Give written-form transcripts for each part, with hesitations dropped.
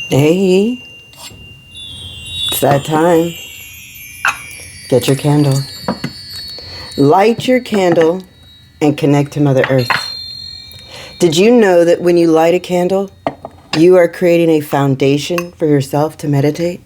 Hey, it's that time. Get your candle. Light your candle and connect to Mother Earth. Did you know that when you light a candle, you are creating a foundation for yourself to meditate?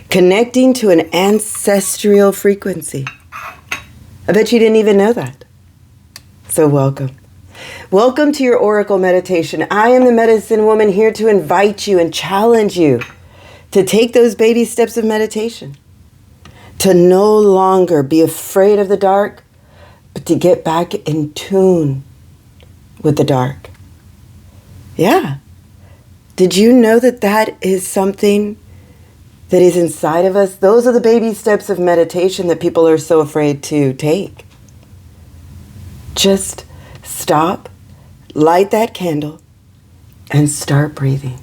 Connecting to an ancestral frequency. I bet you didn't even know that. So welcome. Welcome to your Oracle meditation. I am the medicine woman here to invite you and challenge you to take those baby steps of meditation. To no longer be afraid of the dark, but to get back in tune with the dark. Yeah. Did you know that that is something that is inside of us? Those are the baby steps of meditation that people are so afraid to take. Just stop, light that candle, and start breathing.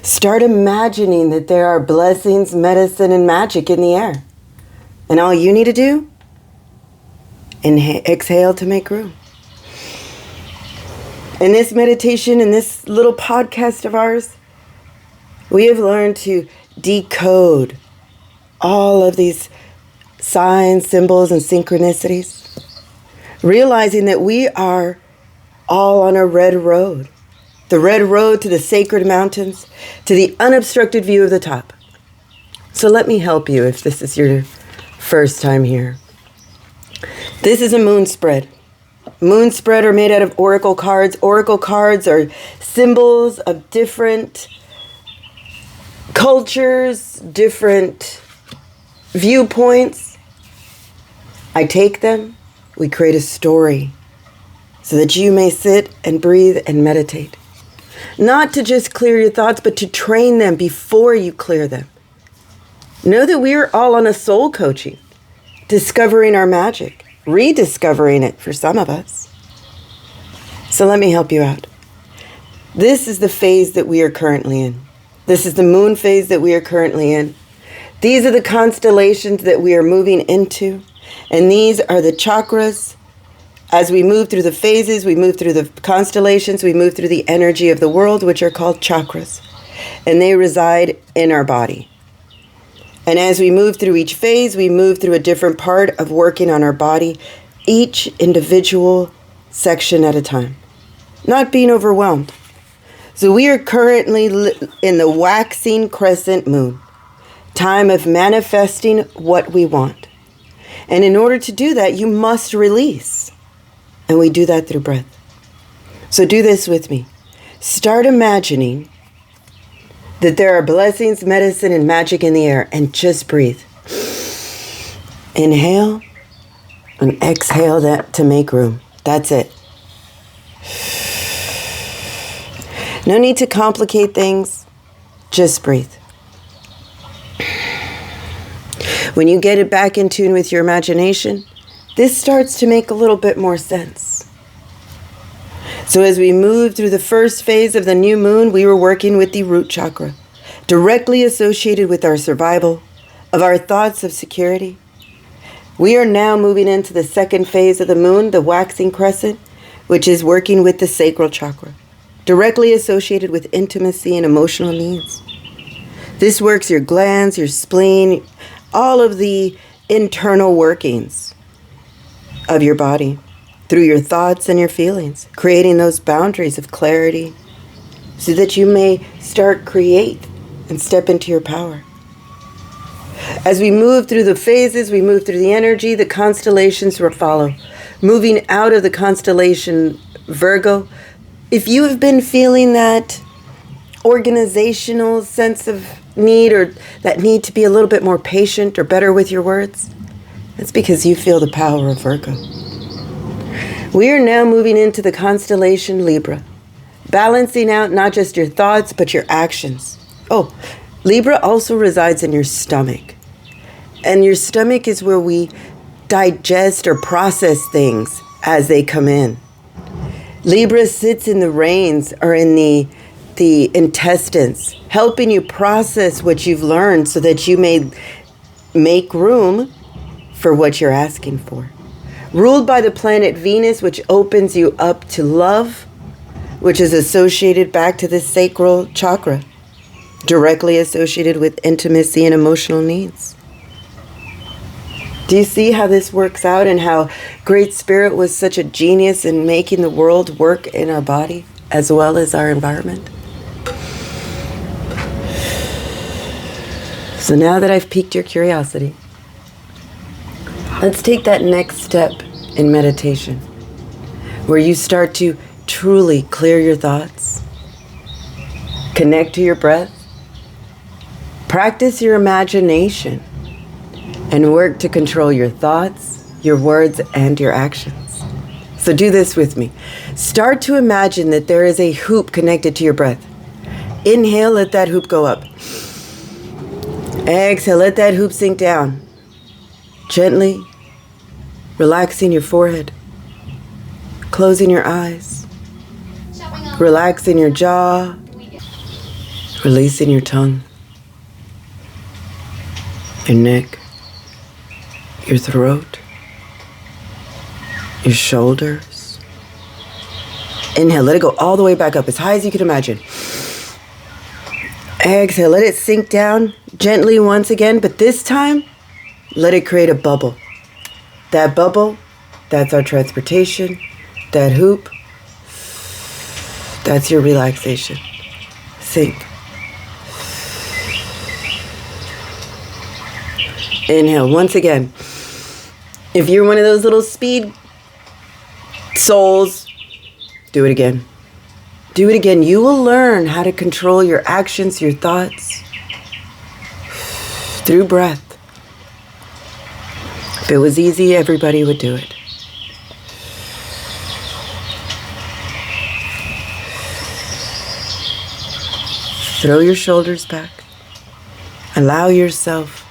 Start imagining that there are blessings, medicine, and magic in the air. And all you need to do, exhale to make room. In this meditation, in this little podcast of ours, we have learned to decode all of these signs, symbols, and synchronicities, realizing that we are all on a red road. The red road to the sacred mountains, to the unobstructed view of the top. So let me help you if this is your first time here. This is a moon spread. Moon spread are made out of oracle cards. Oracle cards are symbols of different cultures, different viewpoints. I take them, we create a story so that you may sit and breathe and meditate. Not to just clear your thoughts, but to train them before you clear them. Know that we are all on a soul coaching, discovering our magic, rediscovering it for some of us. So let me help you out. This is the phase that we are currently in. This is the moon phase that we are currently in. These are the constellations that we are moving into. And these are the chakras. As we move through the phases, we move through the constellations, we move through the energy of the world, which are called chakras. And they reside in our body. And as we move through each phase, we move through a different part of working on our body, each individual section at a time. Not being overwhelmed. So we are currently in the waxing crescent moon. Time of manifesting what we want. And in order to do that, you must release. And we do that through breath. So do this with me. Start imagining that there are blessings, medicine, and magic in the air, and just breathe. Inhale and exhale that to make room. That's it. No need to complicate things. Just breathe. When you get it back in tune with your imagination, this starts to make a little bit more sense. So as we move through the first phase of the new moon, we were working with the root chakra, directly associated with our survival, of our thoughts of security. We are now moving into the second phase of the moon, the waxing crescent, which is working with the sacral chakra, directly associated with intimacy and emotional needs. This works your glands, your spleen, all of the internal workings of your body through your thoughts and your feelings, creating those boundaries of clarity so that you may start create and step into your power. As we move through the phases, we move through the energy, the constellations will follow. Moving out of the constellation Virgo, if you have been feeling that organizational sense of need or that need to be a little bit more patient or better with your words, that's because you feel the power of Virgo. We are now moving into the constellation Libra, balancing out not just your thoughts, but your actions. Oh, Libra also resides in your stomach. And your stomach is where we digest or process things as they come in. Libra sits in the reins or in the intestines, helping you process what you've learned so that you may make room for what you're asking for. Ruled by the planet Venus, which opens you up to love, which is associated back to the sacral chakra. directly associated with intimacy and emotional needs. Do you see how this works out and how Great Spirit was such a genius in making the world work in our body as well as our environment? So now that I've piqued your curiosity, let's take that next step in meditation, where you start to truly clear your thoughts, connect to your breath, practice your imagination, and work to control your thoughts, your words, and your actions. So do this with me. Start to imagine that there is a hoop connected to your breath. Inhale, let that hoop go up. Exhale, let that hoop sink down. Gently relaxing your forehead, closing your eyes, relaxing your jaw, releasing your tongue, your neck, your throat, your shoulders. Inhale, let it go all the way back up as high as you can imagine. Exhale, let it sink down gently once again, but this time, let it create a bubble. That bubble, that's our transportation. That hoop, that's your relaxation. Sink. Inhale, once again. If you're one of those little speed souls, do it again. Do it again. You will learn how to control your actions, your thoughts, through breath. If it was easy, everybody would do it. Throw your shoulders back. Allow yourself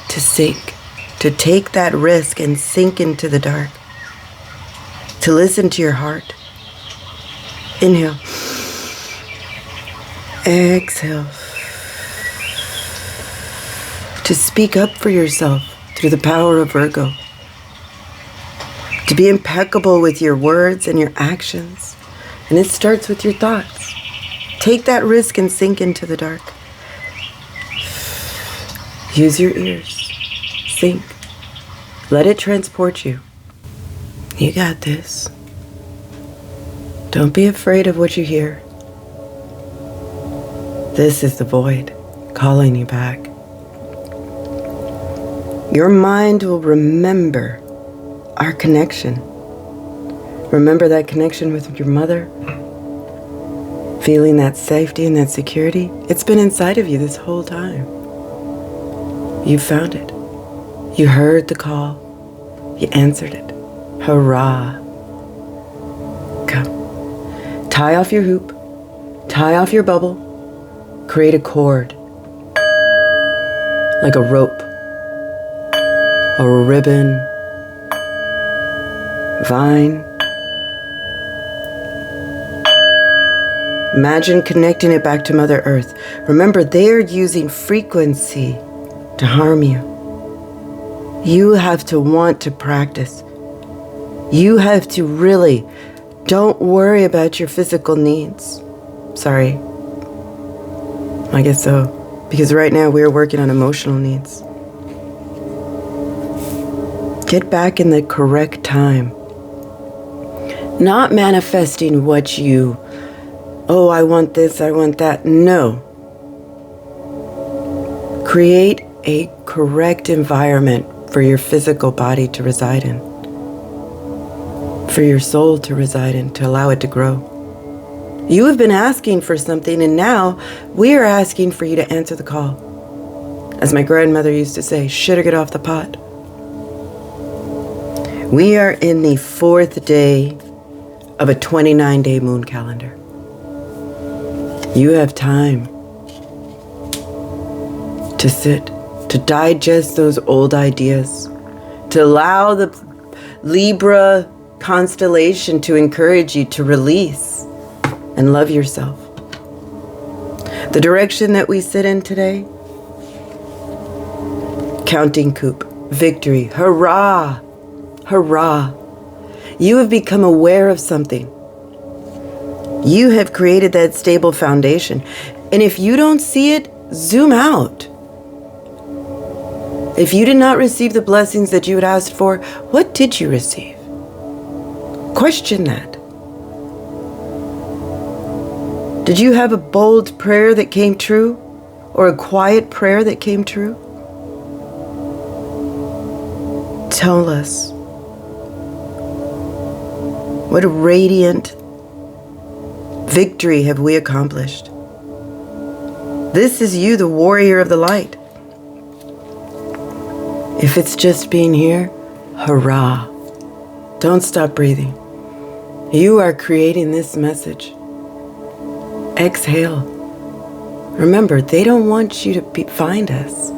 to sink, to take that risk and sink into the dark, to listen to your heart. Inhale. Exhale. To speak up for yourself through the power of Virgo. To be impeccable with your words and your actions. And it starts with your thoughts. Take that risk and sink into the dark. Use your ears. Sink. Let it transport you. You got this. Don't be afraid of what you hear. This is the void calling you back. Your mind will remember our connection. Remember that connection with your mother? Feeling that safety and that security? It's been inside of you this whole time. You found it. You heard the call. You answered it. Hurrah. Come. Tie off your hoop. Tie off your bubble. Create a cord. Like a rope. Or a ribbon. Vine. Imagine connecting it back to Mother Earth. Remember, they're using frequency to harm you. You have to want to practice. You have to really, don't worry about your physical needs. Sorry. I guess so. Because right now we're working on emotional needs. Get back in the correct time. Not manifesting what you, oh, I want this, I want that. No. Create a correct environment for your physical body to reside in. For your soul to reside in, to allow it to grow. You have been asking for something, and now we are asking for you to answer the call. As my grandmother used to say, shit or get off the pot. We are in the 4th day of a 29-day moon calendar. You have time to sit, to digest those old ideas, to allow the Libra constellation to encourage you to release and love yourself. The direction that we sit in today, counting coup, victory, hurrah, hurrah. You have become aware of something. You have created that stable foundation. And if you don't see it, zoom out. If you did not receive the blessings that you had asked for, what did you receive? Question that. Did you have a bold prayer that came true? Or a quiet prayer that came true? Tell us. What a radiant victory have we accomplished. This is you, the warrior of the light. If it's just being here, hurrah. Don't stop breathing. You are creating this message. Exhale. Remember, they don't want you to find us.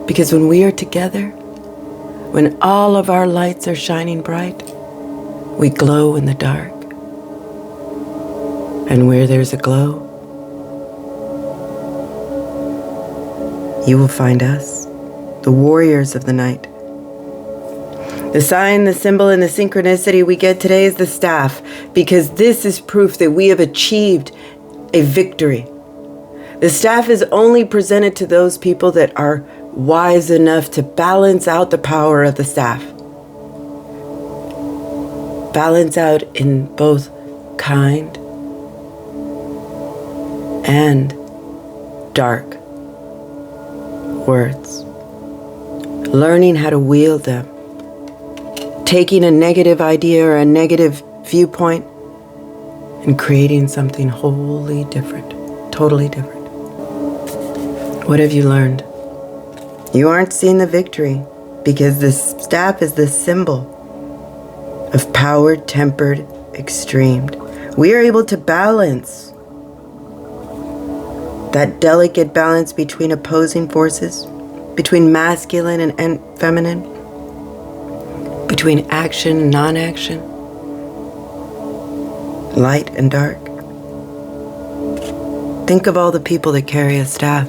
Because when we are together, when all of our lights are shining bright, we glow in the dark. And where there's a glow, you will find us, the warriors of the night. The sign, the symbol, and the synchronicity we get today is the staff, because this is proof that we have achieved a victory. The staff is only presented to those people that are wise enough to balance out the power of the staff. Balance out in both kind and dark words. Learning how to wield them. Taking a negative idea or a negative viewpoint and creating something wholly different, totally different. What have you learned? You aren't seeing the victory because the staff is the symbol of power, tempered, extremed. We are able to balance that delicate balance between opposing forces, between masculine and feminine, between action and non-action, light and dark. Think of all the people that carry a staff.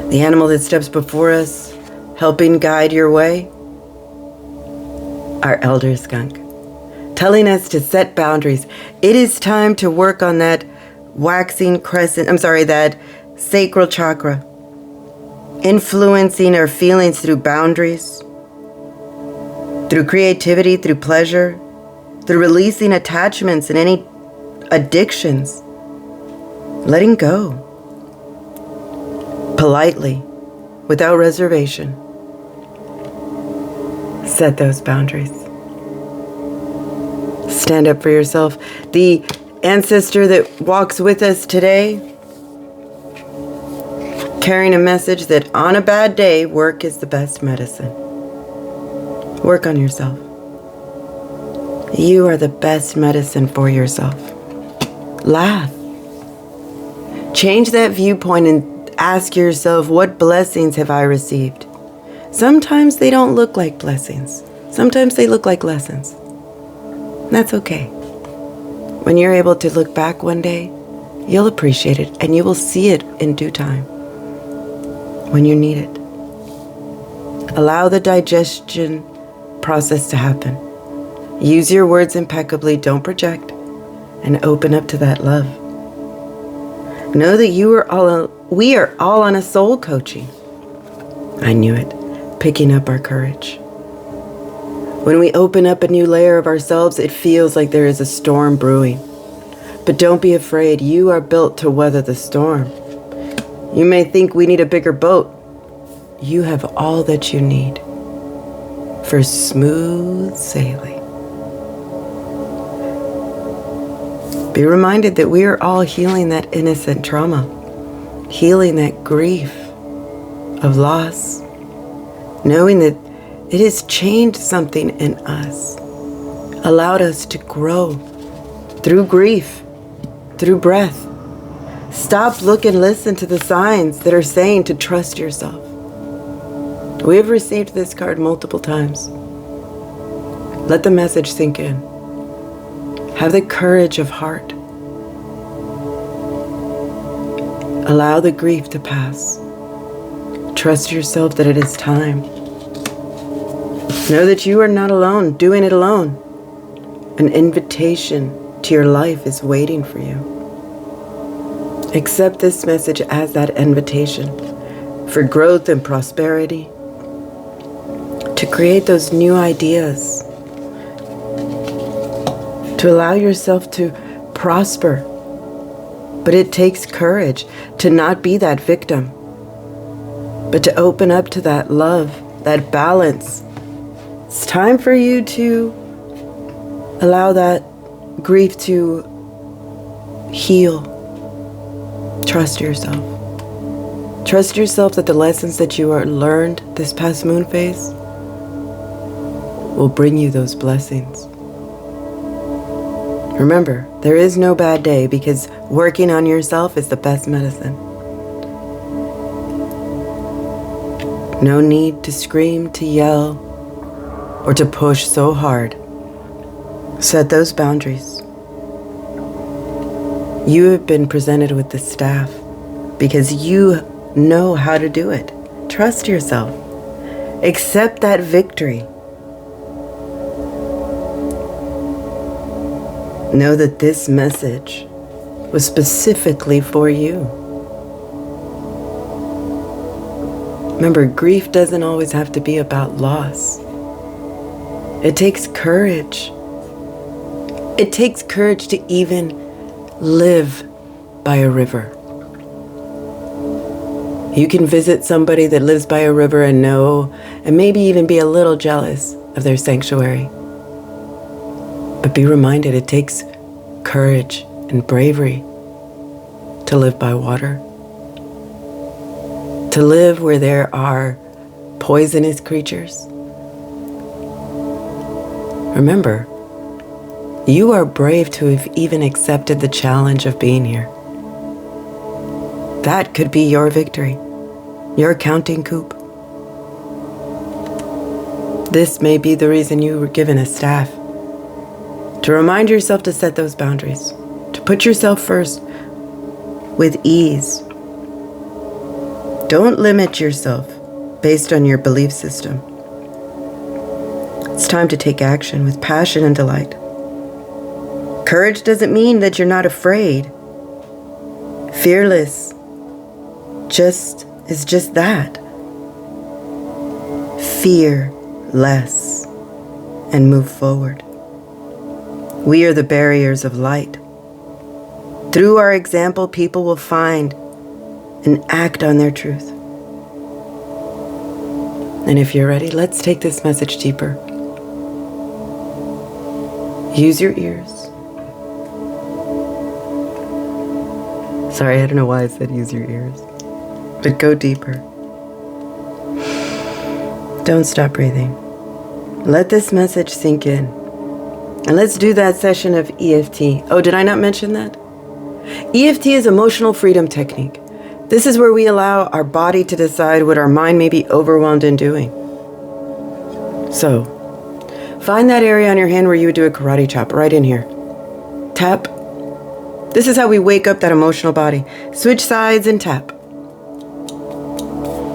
The animal that steps before us, helping guide your way, our elder skunk, telling us to set boundaries. It is time to work on that that sacral chakra, influencing our feelings through boundaries, through creativity, through pleasure, through releasing attachments and any addictions, letting go, politely, without reservation. Set those boundaries. Stand up for yourself. The ancestor that walks with us today, carrying a message that on a bad day, work is the best medicine. Work on yourself. You are the best medicine for yourself. Laugh. Change that viewpoint and ask yourself, what blessings have I received? Sometimes they don't look like blessings. Sometimes they look like lessons. That's okay. When you're able to look back one day, you'll appreciate it and you will see it in due time when you need it. Allow the digestion process to happen. Use your words impeccably, don't project, and open up to that love. Know that we are all on a soul coaching. I knew it. Picking up our courage. When we open up a new layer of ourselves, it feels like there is a storm brewing. But don't be afraid. You are built to weather the storm. You may think we need a bigger boat. You have all that you need for smooth sailing. Be reminded that we are all healing that innocent trauma, healing that grief of loss, knowing that it has changed something in us, allowed us to grow through grief, through breath. Stop, look, and listen to the signs that are saying to trust yourself. We have received this card multiple times. Let the message sink in. Have the courage of heart. Allow the grief to pass. Trust yourself that it is time. Know that you are not alone, doing it alone. An invitation to your life is waiting for you. Accept this message as that invitation for growth and prosperity, to create those new ideas, to allow yourself to prosper. But it takes courage to not be that victim, but to open up to that love, that balance. It's time for you to allow that grief to heal. Trust yourself. Trust yourself that the lessons that you learned this past moon phase will bring you those blessings. Remember, there is no bad day because working on yourself is the best medicine. No need to scream, to yell, or to push so hard. Set those boundaries. You have been presented with the staff because you know how to do it. Trust yourself. Accept that victory. Know that this message was specifically for you. Remember, grief doesn't always have to be about loss. It takes courage. It takes courage to even live by a river. You can visit somebody that lives by a river and know, and maybe even be a little jealous of their sanctuary. But be reminded it takes courage and bravery to live by water. To live where there are poisonous creatures. Remember, you are brave to have even accepted the challenge of being here. That could be your victory, your counting coup. This may be the reason you were given a staff. To remind yourself to set those boundaries, to put yourself first with ease. Don't limit yourself based on your belief system. It's time to take action with passion and delight. Courage doesn't mean that you're not afraid. Fearless is just that. Fear less and move forward. We are the barriers of light. Through our example, people will find and act on their truth. And if you're ready, let's take this message deeper. Use your ears. Sorry, I don't know why I said use your ears. But go deeper. Don't stop breathing. Let this message sink in. And let's do that session of EFT. Oh, did I not mention that? EFT is emotional freedom technique. This is where we allow our body to decide what our mind may be overwhelmed in doing. So, find that area on your hand where you would do a karate chop, right in here. Tap. This is how we wake up that emotional body. Switch sides and tap.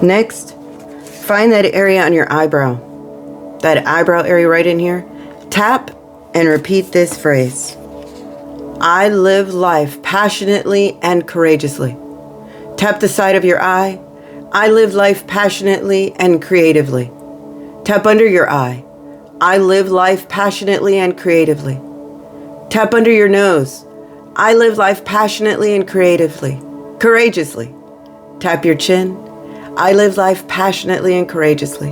Next, find that area on your eyebrow. That eyebrow area right in here. Tap and repeat this phrase. I live life passionately and courageously. Tap the side of your eye. I live life passionately and creatively. Tap under your eye. I live life passionately and creatively. Tap under your nose. I live life passionately and courageously. Tap your chin. I live life passionately and courageously.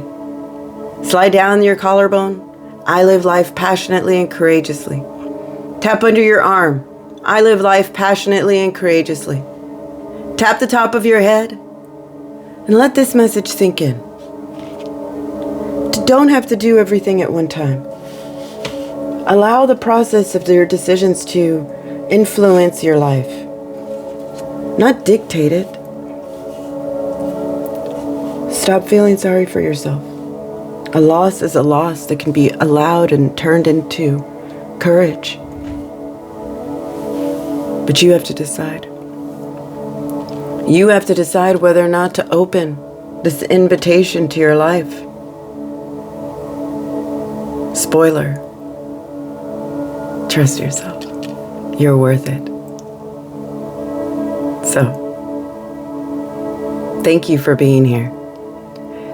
Slide down your collarbone. I live life passionately and courageously. Tap under your arm. I live life passionately and courageously. Tap the top of your head and let this message sink in. You don't have to do everything at one time. Allow the process of your decisions to influence your life, not dictate it. Stop feeling sorry for yourself. A loss is a loss that can be allowed and turned into courage. But you have to decide. You have to decide whether or not to open this invitation to your life. Spoiler. Trust yourself. You're worth it. So, thank you for being here.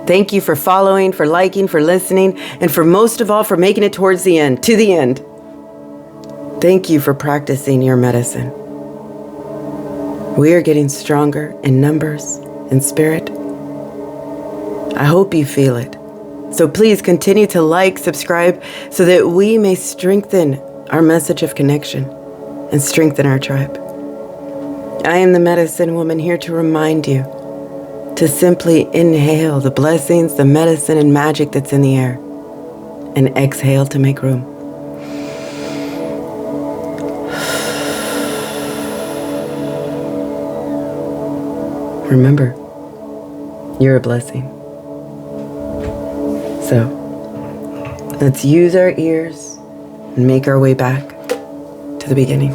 Thank you for following, for liking, for listening, and for most of all, for making it towards the end, to the end. Thank you for practicing your medicine. We are getting stronger in numbers and spirit. I hope you feel it. So please continue to like, subscribe, so that we may strengthen our message of connection and strengthen our tribe. I am the medicine woman, here to remind you to simply inhale the blessings, the medicine, and magic that's in the air, and exhale to make room. Remember, you're a blessing. So, let's use our ears and make our way back to the beginning.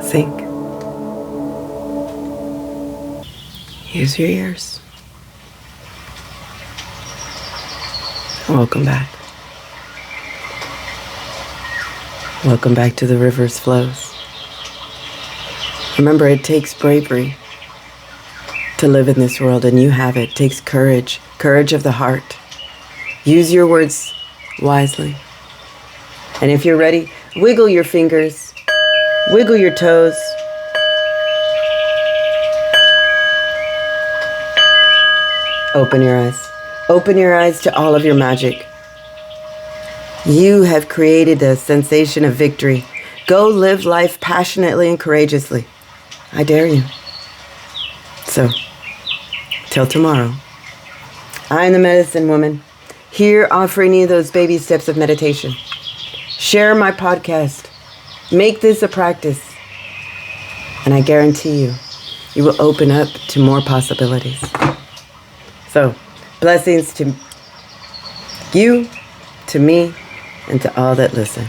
Think. Use your ears. Welcome back. Welcome back to the river's flows. Remember, it takes bravery to live in this world, and you have it. It takes courage, courage of the heart. Use your words wisely. And if you're ready, wiggle your fingers, wiggle your toes. Open your eyes. Open your eyes to all of your magic. You have created a sensation of victory. Go live life passionately and courageously. I dare you. So, till tomorrow, I'm the medicine woman, here offering you those baby steps of meditation. Share my podcast. Make this a practice. And I guarantee you, you will open up to more possibilities. So, blessings to you, to me, and to all that listen.